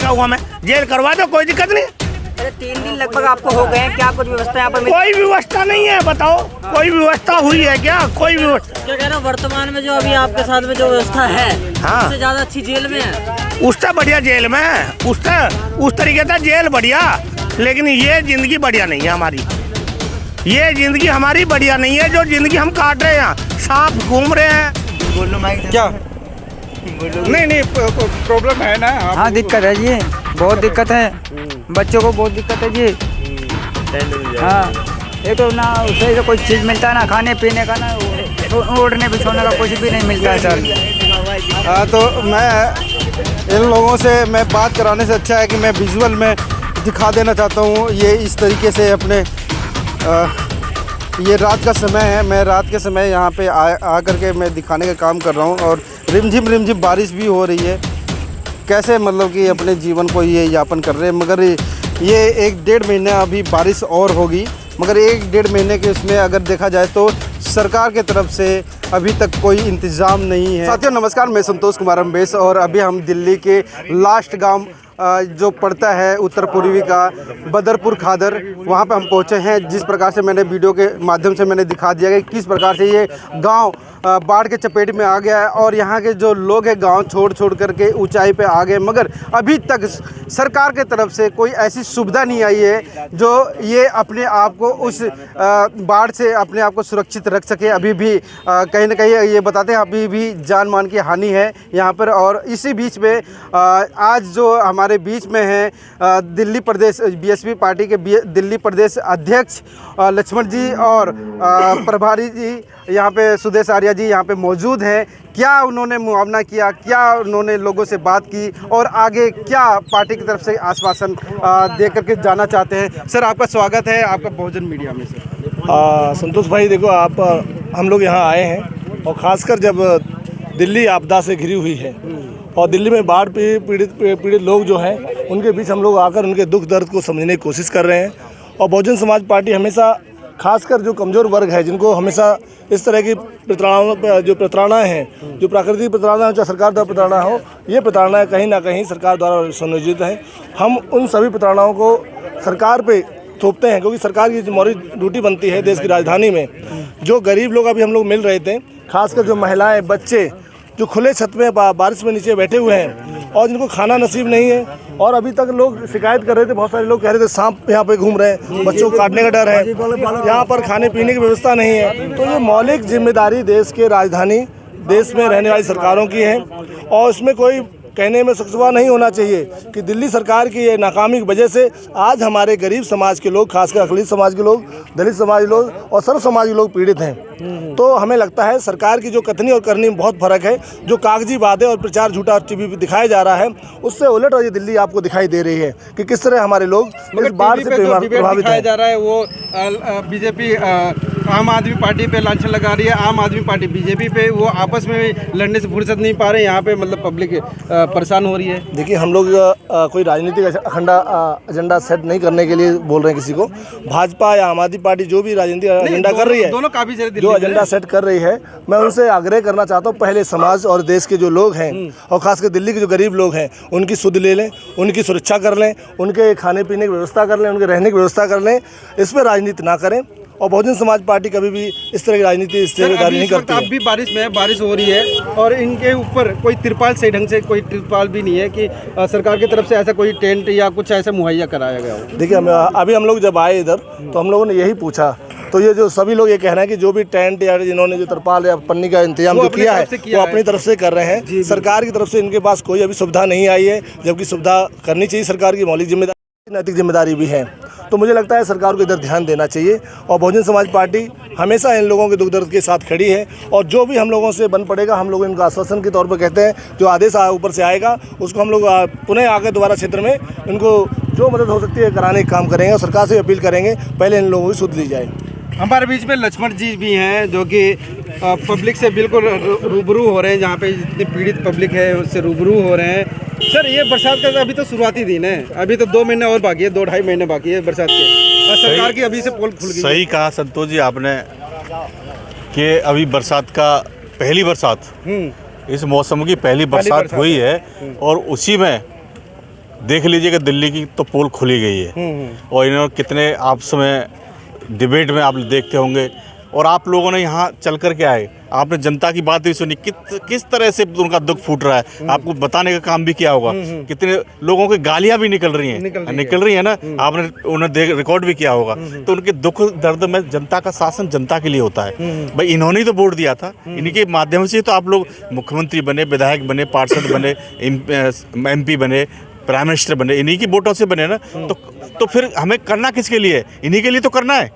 बताऊँ मैं? जेल करवा दो, कोई दिक्कत नहीं। अरे 3 दिन लगभग आपको हो गए हैं, क्या कुछ व्यवस्था यहाँ पर? कोई व्यवस्था नहीं है, बताओ कोई व्यवस्था हुई है क्या? कोई व्यवस्था क्या कह रहे हो, वर्तमान में जो अभी आपके साथ में जो व्यवस्था है, हाँ, उससे ज्यादा अच्छी जेल में है? उससे बढ़िया जेल में है, उस तरीके से जेल बढ़िया, लेकिन ये जिंदगी बढ़िया नहीं है हमारी। ये जिंदगी हमारी बढ़िया नहीं है, जो जिंदगी हम काट रहे हैं, सांप घूम रहे हैं। क्या नहीं प्रॉब्लम है ना? हाँ दिक्कत है जी, बहुत दिक्कत है, बच्चों को बहुत दिक्कत है जी। हाँ, ये तो ना उसे तो कोई चीज़ मिलता है, ना खाने पीने का, ना ओढ़ने बिछोने का कुछ भी नहीं मिलता है सर। तो मैं इन लोगों से मैं बात कराने से अच्छा है कि मैं विजुअल में दिखा देना चाहता हूँ। ये इस तरीके से अपने ये रात का समय है, मैं रात के समय यहाँ पे आकर के मैं दिखाने का काम कर रहा हूँ। और रिमझिम बारिश भी हो रही है। कैसे मतलब कि अपने जीवन को ये यापन कर रहे हैं, मगर ये 1-1.5 महीना अभी बारिश और होगी, मगर 1-1.5 महीने के उसमें अगर देखा जाए तो सरकार के तरफ से अभी तक कोई इंतज़ाम नहीं है। साथियों नमस्कार, मैं संतोष कुमार अम्बेस और अभी हम दिल्ली के लास्ट गांव जो पड़ता है उत्तर पूर्वी का बदरपुर खादर, वहाँ पे हम पहुँचे हैं। जिस प्रकार से मैंने वीडियो के माध्यम से मैंने दिखा दिया कि किस प्रकार से ये गांव बाढ़ के चपेट में आ गया है और यहाँ के जो लोग हैं गांव छोड़ करके ऊंचाई पे आ गए, मगर अभी तक सरकार के तरफ से कोई ऐसी सुविधा नहीं आई है जो ये अपने आप को उस बाढ़ से अपने आप को सुरक्षित रख सके। अभी भी कहीं ना कहीं ये बताते हैं अभी भी जान मान की हानि है यहाँ पर। और इसी बीच में आज जो हमारे बीच में है दिल्ली प्रदेश बीएसपी पार्टी के दिल्ली प्रदेश अध्यक्ष लक्ष्मण जी और प्रभारी जी यहाँ पे सुदेश आर्या जी यहाँ पे मौजूद हैं। क्या उन्होंने मुआवना किया, क्या उन्होंने लोगों से बात की और आगे क्या पार्टी की तरफ से आश्वासन दे करके जाना चाहते हैं। सर आपका स्वागत है आपका बहुजन मीडिया में। सर संतोष भाई देखो, आप हम लोग यहाँ आए हैं और ख़ासकर जब दिल्ली आपदा से घिरी हुई है और दिल्ली में बाढ़ पीड़ित लोग जो हैं उनके बीच हम लोग आकर उनके दुख दर्द को समझने की कोशिश कर रहे हैं। और बहुजन समाज पार्टी हमेशा खासकर जो कमज़ोर वर्ग है, जिनको हमेशा इस तरह की प्रताड़नाएँ हैं, जो प्राकृतिक प्रताड़ना हो चाहे सरकार द्वारा प्रताड़ना हो, ये प्रताड़नाएँ कहीं ना कहीं सरकार द्वारा संयोजित हैं। हम उन सभी प्रताड़नाओं को सरकार पे थोपते हैं, क्योंकि सरकार की मौलिक ड्यूटी बनती है देश की राजधानी में। जो गरीब लोग अभी हम लोग मिल रहे थे, खासकर जो महिलाएँ बच्चे जो खुले छत में बारिश में नीचे बैठे हुए हैं और जिनको खाना नसीब नहीं है, और अभी तक लोग शिकायत कर रहे थे, बहुत सारे लोग कह रहे थे सांप यहाँ पे घूम रहे हैं, बच्चों को काटने का डर है, यहाँ पर खाने पीने की व्यवस्था नहीं है। तो ये मौलिक जिम्मेदारी देश के राजधानी देश में रहने वाली सरकारों की है और इसमें कोई कहने में शख्सवा नहीं होना चाहिए कि दिल्ली सरकार की ये नाकामी की वजह से आज हमारे गरीब समाज के लोग, खासकर अखिलित समाज के लोग, दलित समाज लोग और सर्व समाज के लोग पीड़ित हैं। तो हमें लगता है सरकार की जो कथनी और करनी में बहुत फर्क है। जो कागजी वादे और प्रचार झूठा टीवी पे दिखाया जा रहा है, उससे उलट और ये दिल्ली आपको दिखाई दे रही है कि किस तरह हमारे लोग इस बाढ़ से प्रभावित दिखाया जा रहा है। वो बीजेपी आम आदमी पार्टी पे लांछन लगा रही है, आम आदमी पार्टी बीजेपी पे, वो आपस में लड़ने से फुर्सत नहीं पा रहे। यहाँ पे मतलब पब्लिक परेशान हो रही है। देखिए, हम लोग कोई राजनीतिक एजेंडा सेट नहीं करने के लिए बोल रहे हैं किसी को। भाजपा या आम आदमी पार्टी जो भी राजनीतिक एजेंडा कर रही है, दोनों काफी सारे जो एजेंडा सेट कर रही है, मैं उनसे आग्रह करना चाहता हूँ, पहले समाज और देश के जो लोग हैं और खासकर दिल्ली के जो गरीब लोग हैं उनकी सुध ले लें, उनकी सुरक्षा कर लें, उनके खाने पीने की व्यवस्था कर लें, उनके रहने की व्यवस्था कर लें। इस पर राजनीति ना करें। और बहुजन समाज पार्टी कभी भी इस तरह की राजनीति नहीं करती है। अब भी बारिश हो रही है और इनके ऊपर कोई तिरपाल सही ढंग से कोई तिरपाल भी नहीं है कि सरकार की तरफ से ऐसा कोई टेंट या कुछ ऐसा मुहैया कराया गया हो। देखिए, अभी हम लोग जब आए इधर तो हम लोगों ने यही पूछा, तो ये जो सभी लोग ये कह रहे हैं कि जो भी टेंट या जिन्होंने जो तिरपाल या पन्नी का इंतजाम जो किया है वो अपनी तरफ से कर रहे हैं। सरकार की तरफ से इनके पास कोई अभी सुविधा नहीं आई है, जबकि सुविधा करनी चाहिए। सरकार की मौलिक जिम्मेदारी, नैतिक जिम्मेदारी भी है। तो मुझे लगता है सरकार को इधर ध्यान देना चाहिए और बहुजन समाज पार्टी हमेशा इन लोगों के दुख दर्द के साथ खड़ी है। और जो भी हम लोगों से बन पड़ेगा, हम लोग इनका आश्वासन के तौर पर कहते हैं, जो आदेश ऊपर से आएगा उसको हम लोग पुनः आगे दोबारा क्षेत्र में इनको जो मदद हो सकती है कराने का काम करेंगे और सरकार से अपील करेंगे पहले इन लोगों की सुध ली जाए। हमारे बीच में लक्ष्मण जी भी हैं जो कि पब्लिक से बिल्कुल रूबरू हो रहे हैं, जहाँ पे जितनी पीड़ित पब्लिक है उससे रूबरू हो रहे हैं। सर, ये बरसात का अभी तो शुरुआती दिन है, अभी तो 2 महीने और बाकी है, 2-2.5 महीने बाकी है बरसात के, और सरकार की अभी से पोल खुल गई। सही कहा संतोष जी आपने कि अभी बरसात का पहली बरसात, इस मौसम की पहली बरसात हुई है और उसी में देख लीजिए कि दिल्ली की तो पोल खुली गई है और इन्होंने कितने आपस में डिबेट में आप देखते होंगे और आप लोगों ने यहाँ चल कर के आए, आपने जनता की बात भी सुनी, किस तरह से उनका दुख फूट रहा है, आपको बताने का काम भी किया होगा। कितने लोगों की गालियाँ भी निकल रही हैं ना, आपने उन्हें रिकॉर्ड भी किया होगा। तो उनके दुख दर्द में जनता का शासन जनता के लिए होता है। भाई इन्होंने ही तो वोट दिया था, इन्हीं के माध्यम से तो आप लोग मुख्यमंत्री बने, विधायक बने, पार्षद बने, MP बने, प्राइम मिनिस्टर बने, इन्हीं की वोटों से बने ना। तो फिर हमें करना किसके लिए है? इन्हीं के लिए तो करना है।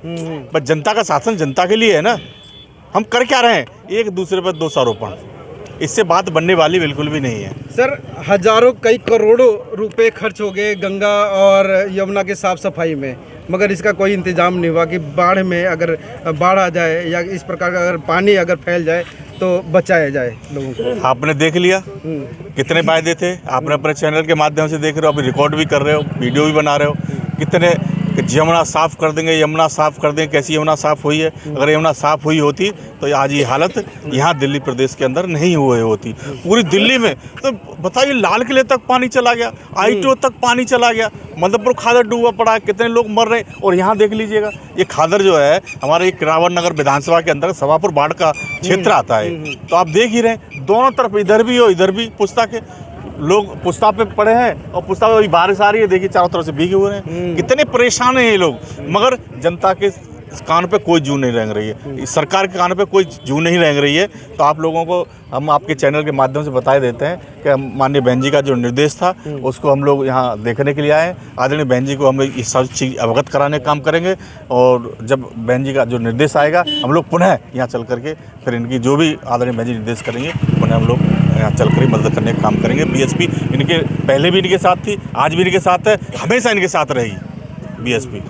बस जनता का शासन जनता के लिए है ना। हम कर क्या रहे हैं? एक दूसरे पर दोषारोपण, इससे बात बनने वाली बिल्कुल भी नहीं है। सर हजारों कई करोड़ों रुपए खर्च हो गए गंगा और यमुना के साफ सफाई में, मगर इसका कोई इंतजाम नहीं हुआ कि बाढ़ में अगर बाढ़ आ जाए या इस प्रकार का अगर पानी अगर फैल जाए तो बचाया जाए लोगों को। आपने देख लिया कितने वायदे थे, आपने अपने चैनल के माध्यम से देख रहे हो, अभी रिकॉर्ड भी कर रहे हो, वीडियो भी बना रहे हो, कितने यमुना साफ़ कर देंगे, यमुना साफ़ कर देंगे। कैसी यमुना साफ़ हुई है? अगर यमुना साफ़ हुई होती तो आज ये हालत यहाँ दिल्ली प्रदेश के अंदर नहीं हुई होती। पूरी दिल्ली में तो बताइए, लाल किले तक पानी चला गया, ITO तक पानी चला गया, मधुपुर खादर डूबा पड़ा है, कितने लोग मर रहे हैं। और यहाँ देख लीजिएगा, ये खादर जो है हमारे किरावन नगर विधानसभा के अंदर सभापुर बाढ़ का क्षेत्र आता है। तो आप देख ही रहे हैं, दोनों तरफ इधर भी और इधर भी पुस्ता के लोग पुस्ता पे पड़े हैं और पुस्ता पे बारिश आ रही है, देखिए चारों तरफ से भीगे हुए हैं। कितने परेशान हैं ये लोग, मगर जनता के कान पे कोई जू नहीं रेंग रही है, सरकार के कान पे कोई जू नहीं रेंग रही है। तो आप लोगों को हम आपके चैनल के माध्यम से बता देते हैं कि माननीय बहन जी का जो निर्देश था उसको हम लोग यहाँ देखने के लिए आए हैं। आदरणीय बहन जी को हम इस सब चीज़ अवगत कराने का काम करेंगे और जब बहन जी का जो निर्देश आएगा हम लोग पुनः यहाँ चल करके फिर इनकी जो भी आदरणीय बहन जी निर्देश करेंगे पुनः हम लोग यहाँ चल कर मदद करने का काम करेंगे। BSP इनके पहले भी इनके साथ थी, आज भी इनके साथ है, हमेशा इनके साथ रहेगी BSP।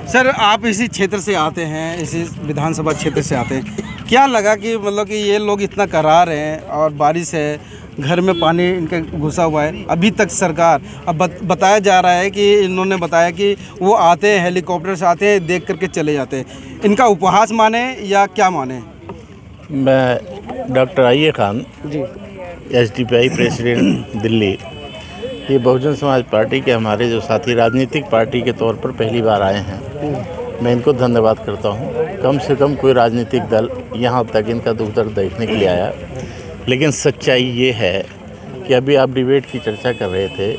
सर आप इसी क्षेत्र से आते हैं, इसी विधानसभा क्षेत्र से आते हैं, क्या लगा कि मतलब कि ये लोग इतना करा रहे हैं और बारिश है, घर में पानी इनके घुसा हुआ है, अभी तक सरकार अब बताया जा रहा है कि इन्होंने बताया कि वो आते हैं, हेलीकॉप्टर से आते हैं, देख करके चले जाते हैं। इनका उपहास माने या क्या माने? मैं डॉक्टर आइए खान जी, SDPI प्रेसिडेंट दिल्ली। ये बहुजन समाज पार्टी के हमारे जो साथी राजनीतिक पार्टी के तौर पर पहली बार आए हैं, मैं इनको धन्यवाद करता हूँ। कम से कम कोई राजनीतिक दल यहाँ तक इनका दुख दर्द देखने के लिए आया। लेकिन सच्चाई ये है कि अभी आप डिबेट की चर्चा कर रहे थे,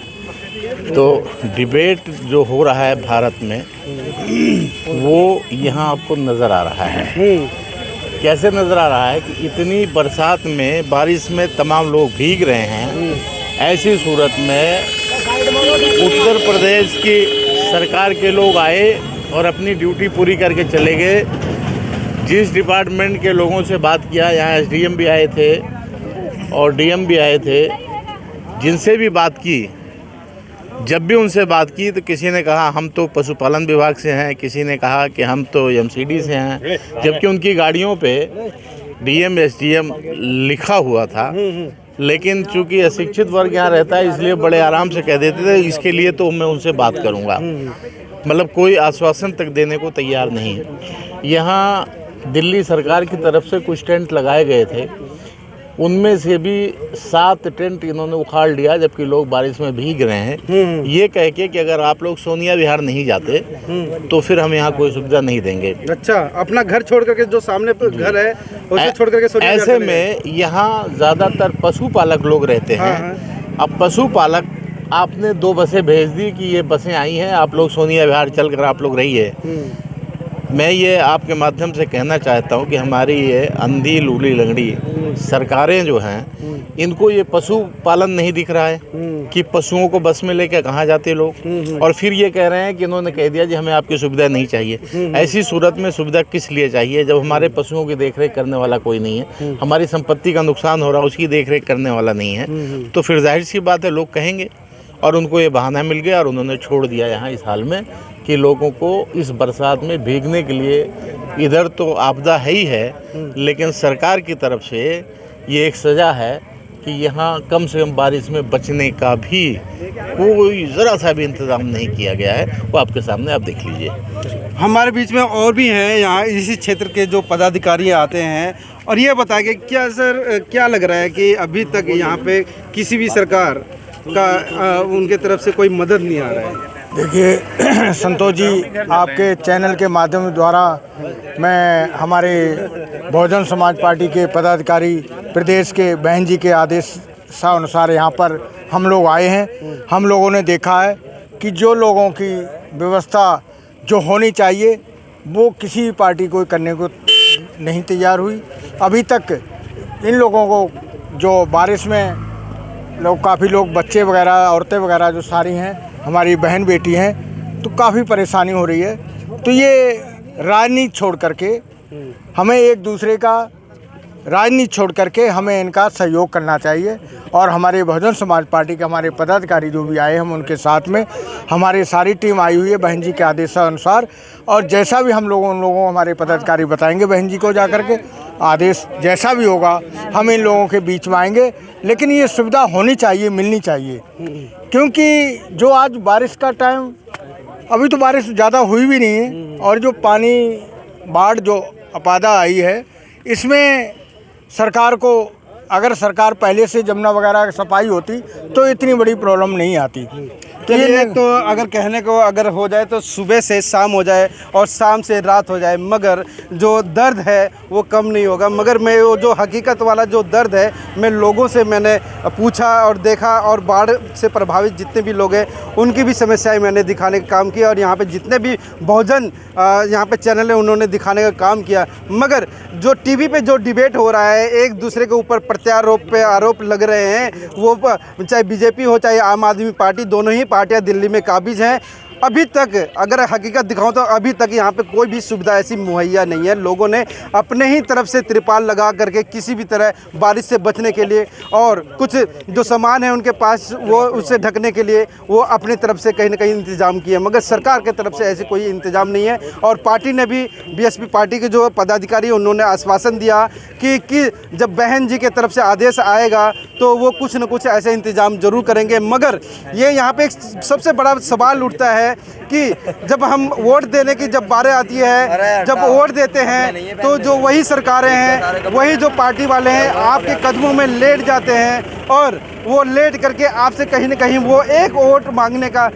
तो डिबेट जो हो रहा है भारत में वो यहाँ आपको नज़र आ रहा है। कैसे नज़र आ रहा है कि इतनी बरसात में, बारिश में तमाम लोग भीग रहे हैं। ऐसी सूरत में उत्तर प्रदेश की सरकार के लोग आए और अपनी ड्यूटी पूरी करके चले गए। जिस डिपार्टमेंट के लोगों से बात किया, यहाँ SDM भी आए थे और DM भी आए थे, जिनसे भी बात की, जब भी उनसे बात की तो किसी ने कहा हम तो पशुपालन विभाग से हैं, किसी ने कहा कि हम तो MCD से हैं, जबकि उनकी गाड़ियों पे DM SDM लिखा हुआ था। लेकिन चूंकि अशिक्षित वर्ग यहाँ रहता है इसलिए बड़े आराम से कह देते थे इसके लिए तो मैं उनसे बात करूँगा। मतलब कोई आश्वासन तक देने को तैयार नहीं है। यहाँ दिल्ली सरकार की तरफ से कुछ टेंट लगाए गए थे, उनमें से भी 7 टेंट इन्होंने उखाड़ लिया, जबकि लोग बारिश में भीग रहे हैं। ये कह के कि अगर आप लोग सोनिया विहार नहीं जाते तो फिर हम यहाँ कोई सुविधा नहीं देंगे। अच्छा, अपना घर छोड़ करके जो सामने घर है उसे छोड़ करके सोनिया विहार ऐसे में यहाँ ज़्यादातर पशुपालक लोग रहते हैं। अब पशुपालक आपने 2 बसें भेज दी कि ये बसें आई हैं, आप लोग सोनिया विहार चल कर आप लोग रहिए। मैं ये आपके माध्यम से कहना चाहता हूँ कि हमारी ये अंधी लूली लंगड़ी सरकारें जो हैं, इनको ये पशुपालन नहीं दिख रहा है कि पशुओं को बस में लेकर कहाँ जाते लोग, और फिर ये कह रहे हैं कि इन्होंने कह दिया जी हमें आपकी सुविधा नहीं चाहिए। ऐसी सूरत में सुविधा किस लिए चाहिए जब हमारे पशुओं की देखरेख करने वाला कोई नहीं है, हमारी संपत्ति का नुकसान हो रहा है उसकी देखरेख करने वाला नहीं है। तो फिर जाहिर सी बात है लोग कहेंगे, और उनको ये बहाना मिल गया और उन्होंने छोड़ दिया यहाँ इस हाल में कि लोगों को इस बरसात में भीगने के लिए। इधर तो आपदा है ही है, लेकिन सरकार की तरफ से ये एक सज़ा है कि यहाँ कम से कम बारिश में बचने का भी कोई ज़रा सा भी इंतज़ाम नहीं किया गया है। वो आपके सामने आप देख लीजिए। हमारे बीच में और भी हैं यहाँ इसी क्षेत्र के जो पदाधिकारी आते हैं, और ये बताएंगे क्या सर क्या लग रहा है कि अभी तक यहाँ पे किसी भी सरकार का उनके तरफ से कोई मदद नहीं आ रहा है। देखिए संतोष जी, आपके चैनल के माध्यम द्वारा मैं हमारे बहुजन समाज पार्टी के पदाधिकारी प्रदेश के बहन जी के आदेशानुसार यहाँ पर हम लोग आए हैं। हम लोगों ने देखा है कि जो लोगों की व्यवस्था जो होनी चाहिए वो किसी भी पार्टी को करने को नहीं तैयार हुई। अभी तक इन लोगों को जो बारिश में लोग काफ़ी लोग बच्चे वगैरह औरतें वगैरह जो सारी हैं हमारी बहन बेटी हैं तो काफ़ी परेशानी हो रही है। तो ये राजनीति छोड़ करके हमें एक दूसरे का राजनीति छोड़ करके हमें इनका सहयोग करना चाहिए। और हमारे बहुजन समाज पार्टी के हमारे पदाधिकारी जो भी आए हम उनके साथ में हमारी सारी टीम आई हुई है बहन जी के आदेशानुसार। और जैसा भी हम लोगों उन लोगों हमारे पदाधिकारी बताएंगे बहन जी को जाकर के आदेश जैसा भी होगा हम इन लोगों के बीच में आएंगे। लेकिन ये सुविधा होनी चाहिए, मिलनी चाहिए, क्योंकि जो आज बारिश का टाइम, अभी तो बारिश ज़्यादा हुई भी नहीं है और जो पानी बाढ़ जो आपदा आई है इसमें सरकार को, अगर सरकार पहले से जमुना वगैरह की सफाई होती तो इतनी बड़ी प्रॉब्लम नहीं आती। चलिए, तो अगर कहने को अगर हो जाए तो सुबह से शाम हो जाए और शाम से रात हो जाए, मगर जो दर्द है वो कम नहीं होगा। मगर मैं वो जो हकीकत वाला जो दर्द है मैं लोगों से मैंने पूछा और देखा और बाढ़ से प्रभावित जितने भी लोग हैं उनकी भी समस्याएं मैंने दिखाने का काम किया। और यहाँ पे जितने भी बहुजन यहाँ पे चैनल है उन्होंने दिखाने का काम किया। मगर जो टीवी पे जो डिबेट हो रहा है, एक दूसरे के ऊपर प्रत्यारोप पे आरोप लग रहे हैं, वो चाहे बीजेपी हो चाहे आम आदमी पार्टी, दोनों ही पार्टियां दिल्ली में काबिज हैं। अभी तक अगर हकीकत दिखाऊं तो अभी तक यहाँ पे कोई भी सुविधा ऐसी मुहैया नहीं है। लोगों ने अपने ही तरफ से त्रिपाल लगा करके किसी भी तरह बारिश से बचने के लिए और कुछ जो सामान है उनके पास वो उससे ढकने के लिए वो अपनी तरफ से कहीं ना कहीं इंतज़ाम किए, मगर सरकार की तरफ से ऐसे कोई इंतज़ाम नहीं है। और पार्टी ने भी, बीएसपी पार्टी के जो पदाधिकारी उन्होंने आश्वासन दिया कि जब बहन जी की तरफ से आदेश आएगा तो वो कुछ न कुछ ऐसे इंतज़ाम ज़रूर करेंगे। मगर ये यहाँ पे एक सबसे बड़ा सवाल उठता है कि जब हम वोट देने की जब बारी आती है, जब वोट देते हैं तो जो वही सरकारें हैं, वही जो पार्टी वाले हैं आपके कदमों में लेट जाते हैं और वो लेट करके आपसे कहीं ना कहीं वो एक वोट मांगने का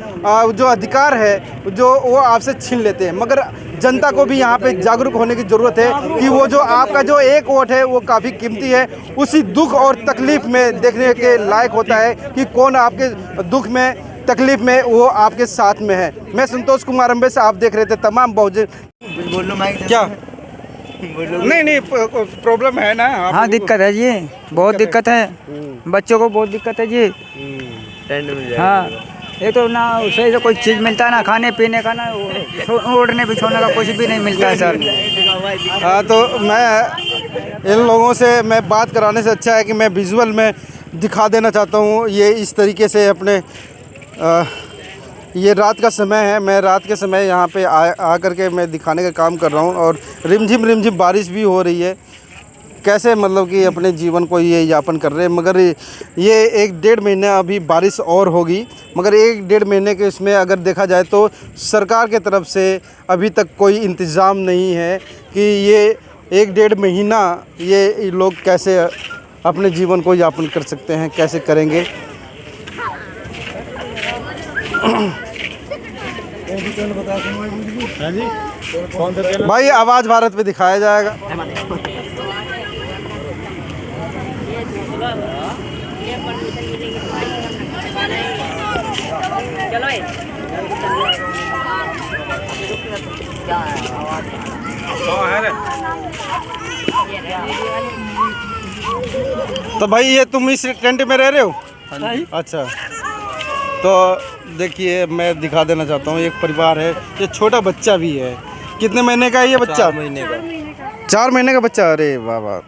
जो अधिकार है जो वो आपसे छीन लेते हैं। मगर जनता को भी यहाँ पे जागरूक होने की ज़रूरत है कि वो जो आपका जो एक वोट है वो काफ़ी कीमती है। उसी दुख और तकलीफ़ में देखने के लायक होता है कि कौन आपके दुख में तकलीफ में वो आपके साथ में है। मैं संतोष कुमार अंबे से, आप देख रहे थे तमाम बहुजन। क्या नहीं प्रॉब्लम है ना? हाँ दिक्कत है जी, बहुत दिक्कत है, बच्चों को बहुत दिक्कत है जी। हाँ, ये तो ना सही से कोई चीज़ मिलता है, ना खाने पीने का, ना ओढ़ने बिछोने का कुछ भी नहीं मिलता है सर। हाँ, तो मैं इन लोगों से मैं बात कराने से अच्छा है कि मैं विजुअल में दिखा देना चाहता हूँ। ये इस तरीके से अपने ये रात का समय है, मैं रात के समय यहाँ पे आ करके मैं दिखाने का काम कर रहा हूँ और रिमझिम बारिश भी हो रही है। कैसे मतलब कि अपने जीवन को ये यापन कर रहे हैं। मगर ये 1-1.5 महीने अभी बारिश और होगी, मगर 1-1.5 महीने के इसमें अगर देखा जाए तो सरकार के तरफ से अभी तक कोई इंतज़ाम नहीं है कि ये 1-1.5 महीना ये लोग कैसे अपने जीवन को यापन कर सकते हैं, कैसे करेंगे। भाई आवाज़ भारत पे दिखाया जाएगा। तो भाई ये तुम इस टेंट में रह रहे हो? अच्छा, तो देखिए मैं दिखा देना चाहता हूँ, एक परिवार है, ये छोटा बच्चा भी है। कितने महीने का है ये बच्चा? 4 महीने का। 4 महीने का बच्चा? अरे वाह वाह,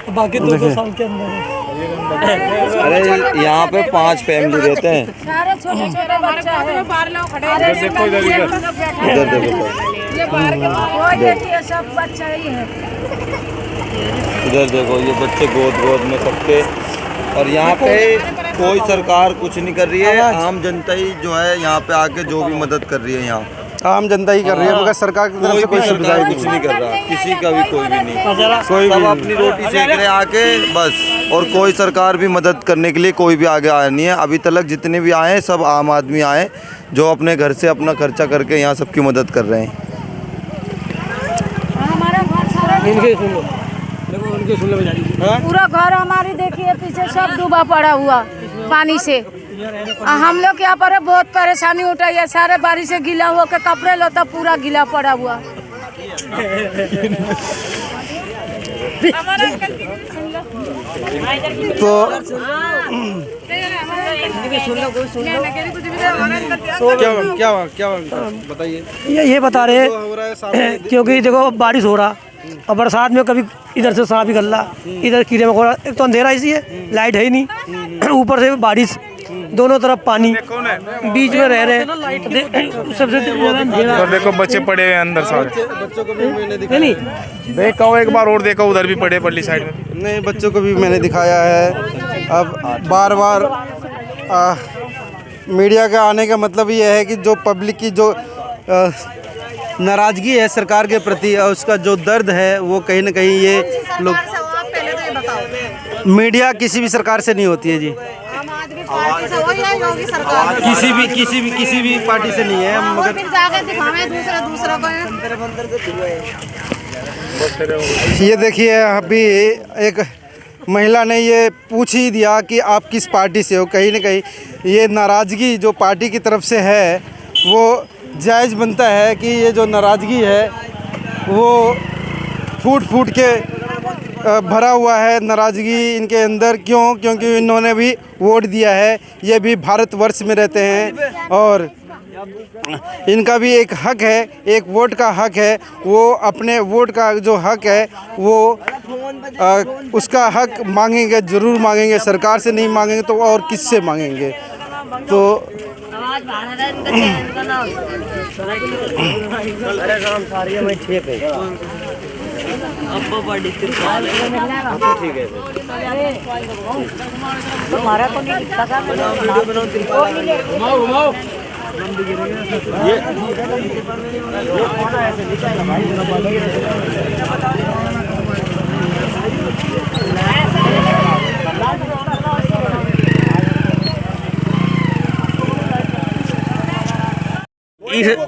बाकी 2 साल के अंदर है। अरे यहाँ पे 5 फैमिली रहते हैं। सारे छोटे छोटे बच्चे हैं, बाहर लोग खड़े हैं। देखो ये बाहर के कोई नहीं है, सब बच्चे ही हैं। इधर देखो, ये बच्चे गोद में सबके। और यहाँ पे कोई सरकार कुछ नहीं कर रही है, आम जनता ही जो है यहाँ पे आके जो भी मदद कर रही है यहाँ। आम जनता ही कर रही है, मगर सरकार की तरफ से कोई सुविधा ही कुछ नहीं कर रहा, किसी का भी कोई भी नहीं, सब अपनी रोटी सेक रहे आके बस। और कोई सरकार भी मदद करने के लिए कोई भी आगे आया नहीं है अभी तक। जितने भी आए हैं सब आम आदमी आए जो अपने घर से अपना खर्चा करके यहाँ सबकी मदद कर रहे हैं। पूरा घर हमारी देखिए पीछे सब डूबा पड़ा हुआ पानी से। हम लोग यहाँ पर बहुत परेशानी उठाई है, सारे बारिश से गीला हो के कपड़े लता पूरा गीला पड़ा हुआ। तो क्या बताइए। ये बता रहे क्योंकि देखो बारिश हो रहा और बरसात में कभी इधर से सांप निकल रहा, इधर कीड़े मकोड़ा, एक तो अंधेरा इसी है, लाइट है ही नहीं, ऊपर से बारिश, दोनों तरफ पानी, बीच में रह रहे सबसे अंधेरा। और देखो बच्चे पड़े हुए अंदर सारे, बच्चों को भी मैंने नहीं देखो एक बार और देखो, उधर भी पड़े पल्ली साइड में। नहीं, बच्चों को भी मैंने दिखाया है। अब बार बार मीडिया का आने का मतलब ये है कि जो पब्लिक की जो नाराज़गी है सरकार के प्रति और उसका जो दर्द है वो कहीं ना कहीं ये लोग, मीडिया किसी भी सरकार से नहीं होती है जी, किसी भी पार्टी से नहीं है, मगर ये देखिए अभी एक महिला ने ये पूछ ही दिया कि आप किस पार्टी से हो। कहीं ना कहीं ये नाराज़गी जो पार्टी की तरफ से है वो जायज़ बनता है कि ये जो नाराज़गी है वो फूट फूट के भरा हुआ है नाराज़गी इनके अंदर। क्यों? क्योंकि इन्होंने भी वोट दिया है, ये भी भारतवर्ष में रहते हैं और इनका भी एक हक है, एक वोट का हक है। वो अपने वोट का जो हक है वो उसका हक मांगेंगे, ज़रूर मांगेंगे, सरकार से नहीं मांगेंगे तो और किससे मांगेंगे। तो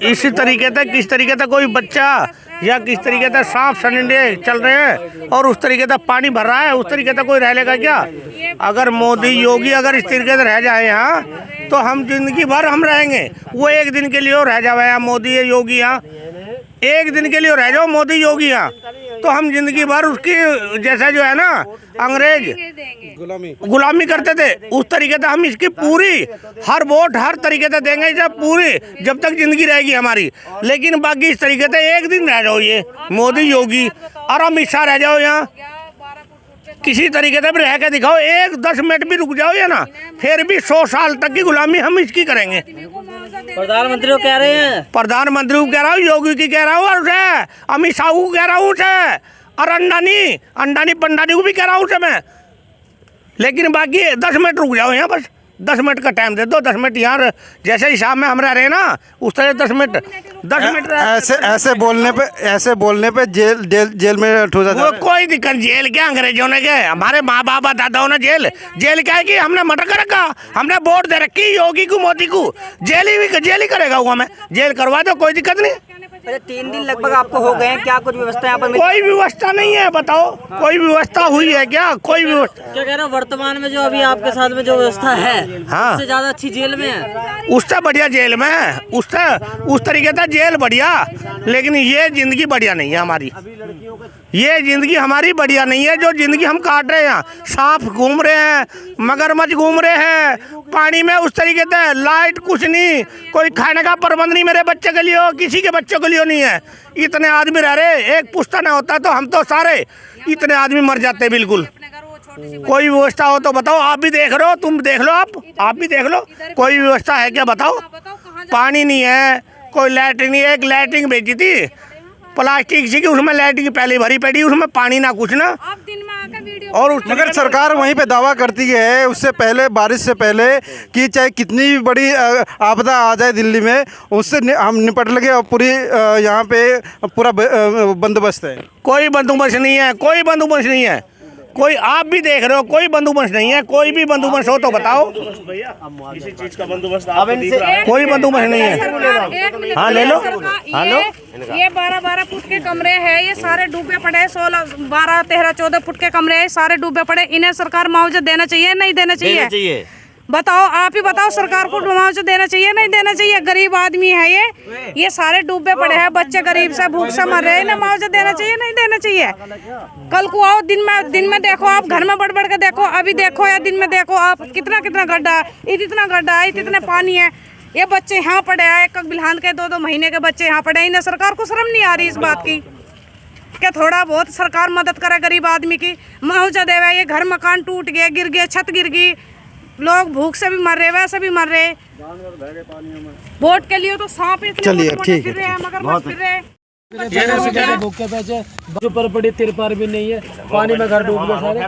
इसी तरीके से किस तरीके से कोई बच्चा या किस तरीके से सांप सनिंडे चल रहे हैं और उस तरीके से पानी भर रहा है, उस तरीके से कोई रह लेगा क्या? अगर मोदी योगी अगर इस तरीके से रह जाए यहाँ तो हम जिंदगी भर हम रहेंगे। वो एक दिन के लिए और रह जाओ यहाँ मोदी योगी, यहाँ एक दिन के लिए रह जाओ मोदी योगी यहाँ, तो हम जिंदगी भर उसकी जैसा जो है ना अंग्रेज गुलामी करते थे उस तरीके से हम इसकी पूरी हर वोट हर तरीके से देंगे जब पूरी जब तक जिंदगी रहेगी हमारी। लेकिन बाकी इस तरीके से एक दिन रह जाओ ये मोदी योगी और अमित शाह रह जाओ यहाँ, किसी तरीके से भी रह के दिखाओ, एक 10 मिनट भी रुक जाओ या ना, फिर भी 100 साल तक की गुलामी हम इसकी करेंगे। प्रधानमंत्री को कह रहे हैं, प्रधानमंत्री को कह रहा हूँ, योगी की कह रहा हूँ और अमित शाह को कह रहा हूँ और अंडानी पंडानी को भी कह रहा हूँ मैं। लेकिन बाकी 10 मिनट रुक जाओ यहाँ, बस 10 मिनट का टाइम दे दो। 10 मिनट यहाँ जैसे हिसाब में हम रह रहे हैं ना उस तरह 10 मिनट ऐसे बोलने पे जेल में ठोसा वो कोई दिक्कत, जेल क्या अंग्रेजों ने गए, हमारे माँ बाप दादाओं ने जेल क्या है कि हमने मटर कर रखा, हमने वोट दे रखी योगी को मोदी को, जेल ही करेगा हुआ, मैं जेल करवा दो कोई दिक्कत नहीं। 3 दिन लगभग आपको हो गए हैं, क्या कुछ व्यवस्था यहाँ पर? कोई व्यवस्था नहीं है, बताओ कोई व्यवस्था हुई है क्या? कोई व्यवस्था क्या कह रहे हो? वर्तमान में जो अभी आपके साथ में जो व्यवस्था है, हाँ, उससे ज्यादा अच्छी जेल में है, उससे बढ़िया जेल में है, उस तरीके से जेल बढ़िया, लेकिन ये जिंदगी बढ़िया नहीं है हमारी। ये जिंदगी हमारी बढ़िया नहीं है जो जिंदगी हम काट रहे हैं। सांप घूम रहे हैं, मगरमच्छ घूम रहे हैं पानी में, उस तरीके से लाइट कुछ नहीं, कोई खाने का प्रबंध नहीं, मेरे बच्चे के लिए हो, किसी के बच्चों के लिए नहीं है। इतने आदमी रह रहे, एक पुश्ता ना होता तो हम तो सारे इतने आदमी मर जाते बिल्कुल। कोई व्यवस्था हो तो बताओ, आप भी देख रहे हो, तुम देख लो, आप भी देख लो, कोई व्यवस्था है क्या बताओ? पानी नहीं है, कोई लैट्रिन नहीं है, एक लैट्रिन भेजी थी प्लास्टिक की, उसमें लैट्रिन पहले भरी पड़ी, उसमें पानी ना कुछ ना। आप दिन में आकर वीडियो और उस मगर सरकार वहीं पे दावा करती है उससे पहले, बारिश से पहले, कि चाहे कितनी भी बड़ी आपदा आ जाए दिल्ली में, उससे हम निपट लगे और पूरी यहाँ पे पूरा बंदोबस्त है। कोई बंदोबस्त नहीं है, कोई बंदोबस्त नहीं है, कोई आप भी देख रहे हो, कोई बंदोबस्त नहीं है। कोई भी बंदोबस्त हो तो बताओ। किसी चीज का बंदोबस्त कोई बंदोबस्त नहीं है। हाँ ले लो, हाँ लो। ये 12-12 फुट के कमरे हैं, ये सारे डूबे पड़े, 16, 12, 13, 14 फुट के कमरे हैं, सारे डूबे पड़े। इन्हें सरकार मुआवजा देना चाहिए, नहीं देना चाहिए? बताओ, आप ही बताओ, सरकार को मुआवजा देना चाहिए, नहीं देना चाहिए? गरीब आदमी है ये सारे डूबे पड़े हैं, बच्चे गरीब से भूख से मर रहे हैं, ना मुआवजा देना चाहिए, नहीं देना चाहिए? कल को आओ, दिन में देखो, आप घर में बढ़ के देखो, अभी देखो या दिन में देखो आप, कितना गड्ढा है, इतना गड्ढा है, इतना पानी है। ये बच्चे यहाँ पड़े हैं, एक बिलहान के 2-2 महीने के बच्चे यहाँ पड़े हैं। इन्हें सरकार को शर्म नहीं आ रही इस बात की कि थोड़ा बहुत सरकार मदद करे गरीब आदमी की, मुआवजा देवे। ये घर मकान टूट गए, गिर गए, छत गिर गई, लोग भूख से भी मर रहे, वैसे भी मर रहे। वोट के लिए तो सांप चलिए ठीक है, मगर फिर रहे। जो पर पड़ी तिरपार भी नहीं है, पानी में घर डूब गए सारे।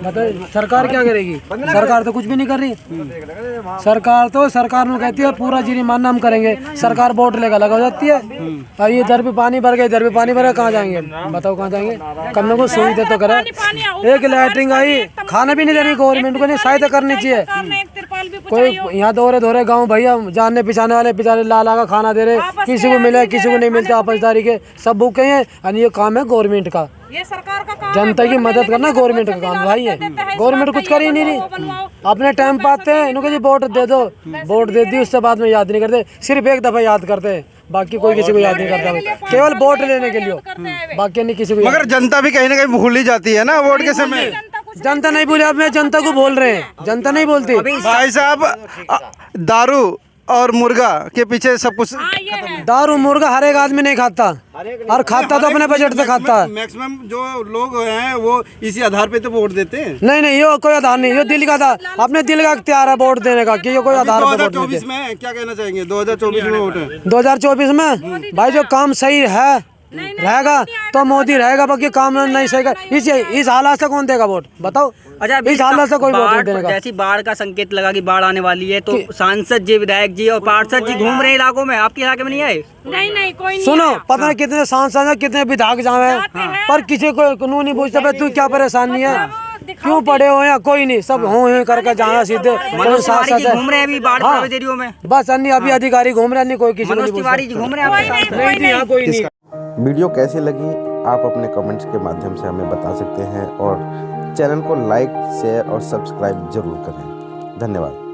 बताइए सरकार क्या करेगी? सरकार तो कुछ भी नहीं कर रही। सरकार में कहती है पूरा जुर्माना हम करेंगे, सरकार वोट लेकर लगा जाती है। और ये इधर भी पानी भर गए, इधर भी पानी भरा, कहाँ जाएंगे बताओ, कहाँ जाएंगे? कम ना कुछ सुविधा तो करे। एक लैटरिन आई, खाना भी नहीं दे रही गवर्नमेंट को, नहीं सहायता करनी चाहिए। कोई यहाँ दोहरे गाँव भैया जानने पिछाने वाले बेचारे ला का खाना दे रहे, किसी को मिले किसी को नहीं मिलता, आपसदारी के सब भूखे हैं। और ये काम है गवर्नमेंट का, ये सरकार का काम, जनता की मदद करना गवर्नमेंट का काम भाई है। गवर्नमेंट कुछ कर ही नहीं रही, अपने टाइम पाते हैं इनको जी वोट दे दो, वोट दे दी, उससे बाद में याद नहीं करते, सिर्फ एक दफा याद करते हैं, बाकी कोई किसी को याद नहीं करता, केवल वोट लेने के लिए, बाकी नहीं किसी को। मगर जनता भी कहीं ना कहीं भूल ही जाती है ना वोट के समय। जनता नहीं भूले, अब मैं जनता को बोल रहे हैं, जनता नहीं बोलती। भाई साहब, दारू और मुर्गा के पीछे सब कुछ, दारू मुर्गा हर एक आदमी नहीं खाता, और खाता तो अपने बजट से खाता है। मैक्सिमम जो लोग हैं वो इसी आधार पे तो वोट देते हैं। नहीं, ये कोई आधार नहीं, ये दिल का आधार, अपने दिल का इख्तियार है वोट देने का, कि ये कोई आधार पे वोट देते। 2024 में क्या कहना चाहेंगे? 2024 में वोट है, 2024 में भाई जो काम सही है रहेगा तो मोदी रहेगा, बाकी काम नहीं सही कर। इस हालात से कौन देगा वोट बताओ? अच्छा, इस हालत से कोई वोट नहीं देगा। जैसी बाढ़ का संकेत लगा कि बाढ़ आने वाली है, तो सांसद जी, विधायक जी और पार्षद जी घूम रहे इलाकों में, आपके इलाके में नहीं आए? नहीं, कोई नहीं। सुनो, पता नहीं कितने सांसद है, कितने विधायक जाए, पर किसी को कानून नहीं पूछता तू क्या परेशानी है, क्यों पड़े हो या कोई नहीं, सब हो करके जाना सीधे। घूम रहे हैं अभी बाढ़ प्रभावित एरियो में, बस अन्य अभी अधिकारी घूम रहे हैं, कोई किसी को नहीं घूम रहे हैं, कोई नहीं। वीडियो कैसी लगी आप अपने कमेंट्स के माध्यम से हमें बता सकते हैं, और चैनल को लाइक, शेयर और सब्सक्राइब जरूर करें। धन्यवाद।